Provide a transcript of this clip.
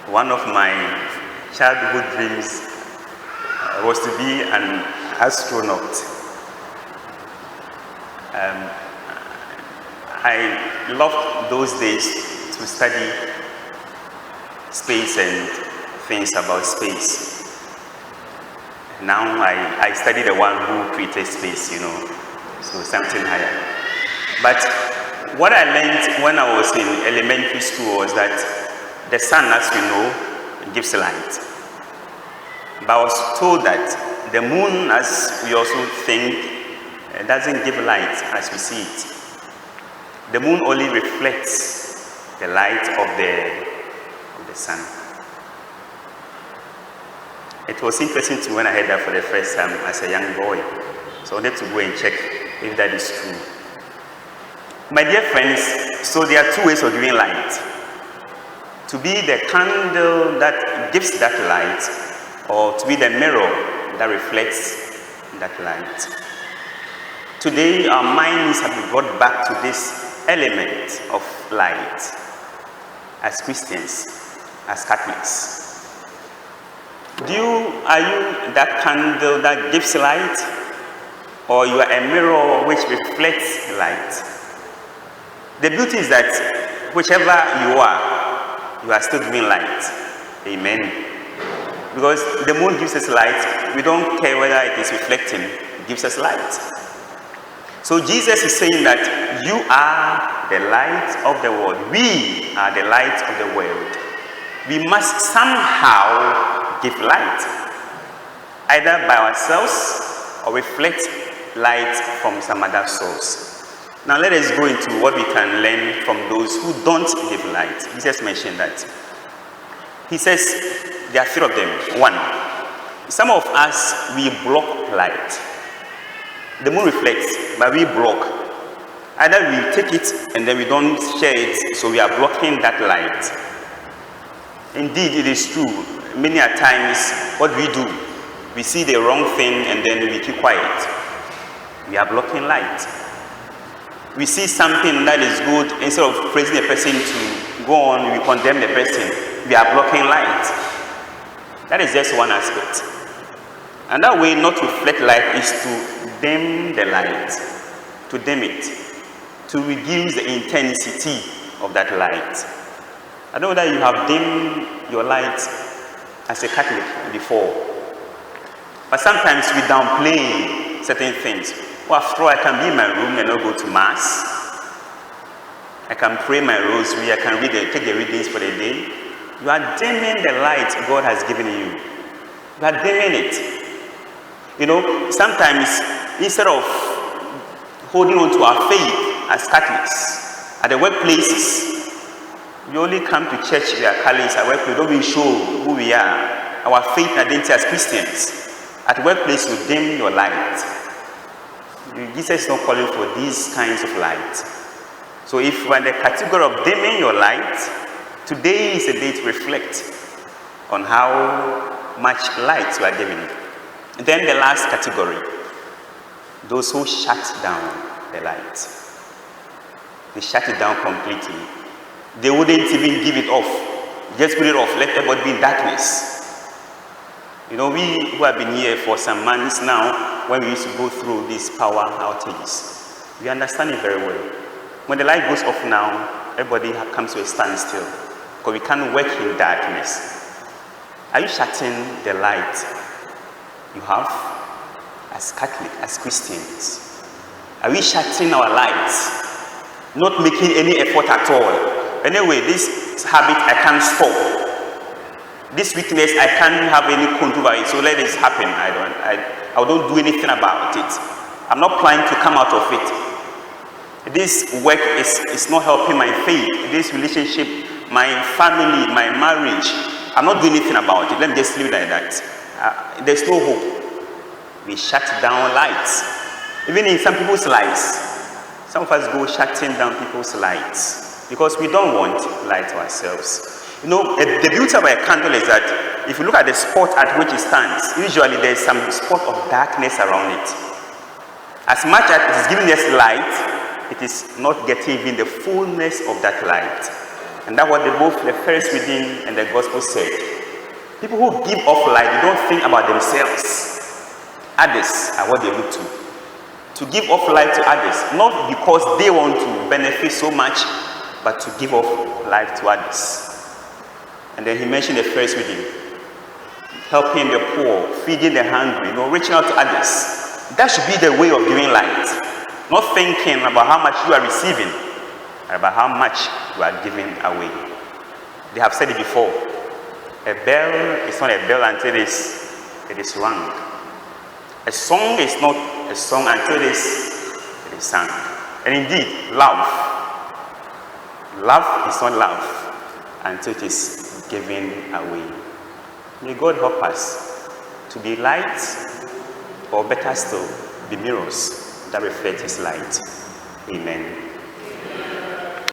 One of my childhood dreams was to be an astronaut. I loved those days to study space and things about space. Now I study the one who created space, so something higher. But what I learned when I was in elementary school was that the sun, as we know, gives light. But I was told that the moon, as we also think, doesn't give light as we see it. The moon only reflects the light of the sun. It was interesting to me when I heard that for the first time as a young boy. So I wanted to go and check if that is true. My dear friends, so there are two ways of giving light. To be the candle that gives that light, or to be the mirror that reflects that light. Today, our minds have been brought back to this element of light as Christians, as Catholics. Are you that candle that gives light, or you are a mirror which reflects light? The beauty is that whichever you are still giving light. Amen. Because the moon gives us light, we don't care whether it is reflecting, it gives us light. So Jesus is saying that you are the light of the world. We are the light of the world. We must somehow give light, either by ourselves or reflect light from some other source. Now let us go into what we can learn from those who don't give light. Jesus mentioned that. He says there are three of them. One, some of us, we block light. The moon reflects, but we block. Either we take it and then we don't share it, so we are blocking that light. Indeed, it is true. Many a times, what we do, we see the wrong thing and then we keep quiet. We are blocking light. We see something that is good, instead of praising the person to go on, we condemn the person. We are blocking light. That is just one aspect. Another way not to reflect light is to dim the light, to dim it, to reduce the intensity of that light. I know that you have dimmed your light as a Catholic before, but sometimes we downplay certain things. Well, after all, I can be in my room and not go to Mass. I can pray my rosary, I can take the readings for the day. You are dimming the light God has given you. You are dimming it. Sometimes instead of holding on to our faith as Catholics, at the workplaces, we only come to church, we are Catholics, at work, we don't even show who we are, our faith and identity as Christians. At the workplace, you dim your light. Jesus is not calling for these kinds of light. So if you are in the category of dimming your light, today is a day to reflect on how much light you are giving. And then the last category, those who shut down the light. They shut it down completely. They wouldn't even give it off. Just put it off, let everybody be in darkness. We who have been here for some months now, when we used to go through these power outages, we understand it very well. When the light goes off now, everybody comes to a standstill, because we can't work in darkness. Are you shutting the light you have as Catholic, as Christians? Are we shutting our lights, not making any effort at all? Anyway, this habit I can't stop. This weakness, I can't have any control over it, so let it happen. I don't do anything about it. I'm not planning to come out of it. This work is not helping my faith, this relationship, my family, my marriage. I'm not doing anything about it. Let me just leave it like that. There's no hope. We shut down lights. Even in some people's lives, some of us go shutting down people's lights because we don't want light to ourselves. The beauty of a candle is that if you look at the spot at which it stands, usually there's some spot of darkness around it. As much as it is giving us light, it is not getting even the fullness of that light. And that's what the first reading and the gospel said. People who give off light, they don't think about themselves. Others are what they look to give off light to others, not because they want to benefit so much, but to give off life to others. And then he mentioned the first reading, helping the poor, feeding the hungry, reaching out to others. That should be the way of giving light. Not thinking about how much you are receiving, but about how much you are giving away. They have said it before. A bell is not a bell until it is rung. A song is not a song until it is sung. And indeed, love is not love until it is given away. May God help us to be light, or better still, be mirrors that reflect his light. Amen.